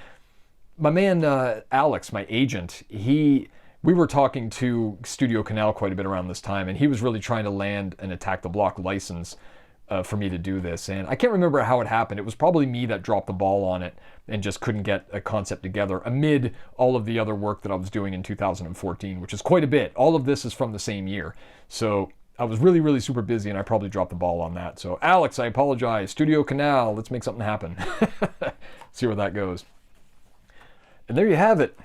My man Alex, my agent, we were talking to Studio Canal quite a bit around this time, and he was really trying to land an Attack the Block license for me to do this. And I can't remember how it happened. It was probably me that dropped the ball on it and just couldn't get a concept together amid all of the other work that I was doing in 2014, which is quite a bit. All of this is from the same year. So I was really, really super busy, and I probably dropped the ball on that. So Alex, I apologize. Studio Canal, let's make something happen. See where that goes. And there you have it.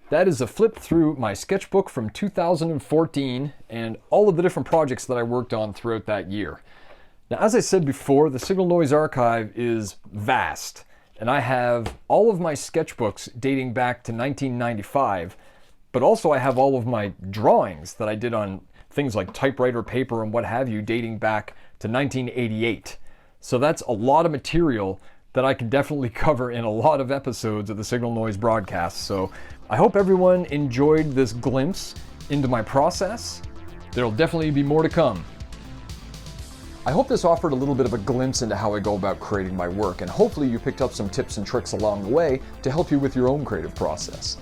That is a flip through my sketchbook from 2014 and all of the different projects that I worked on throughout that year. Now, as I said before, the Signalnoise archive is vast, and I have all of my sketchbooks dating back to 1995, but also I have all of my drawings that I did on things like typewriter paper and what have you dating back to 1988. So that's a lot of material that I can definitely cover in a lot of episodes of the Signalnoise broadcast. So I hope everyone enjoyed this glimpse into my process. There'll definitely be more to come. I hope this offered a little bit of a glimpse into how I go about creating my work, and hopefully you picked up some tips and tricks along the way to help you with your own creative process.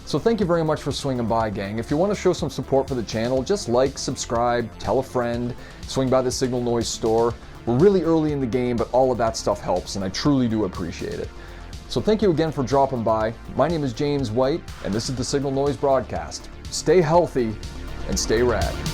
So thank you very much for swinging by, gang. If you want to show some support for the channel, just like, subscribe, tell a friend, swing by the Signalnoise store. We're really early in the game, but all of that stuff helps, and I truly do appreciate it. So thank you again for dropping by. My name is James White, and this is the Signalnoise broadcast. Stay healthy and stay rad.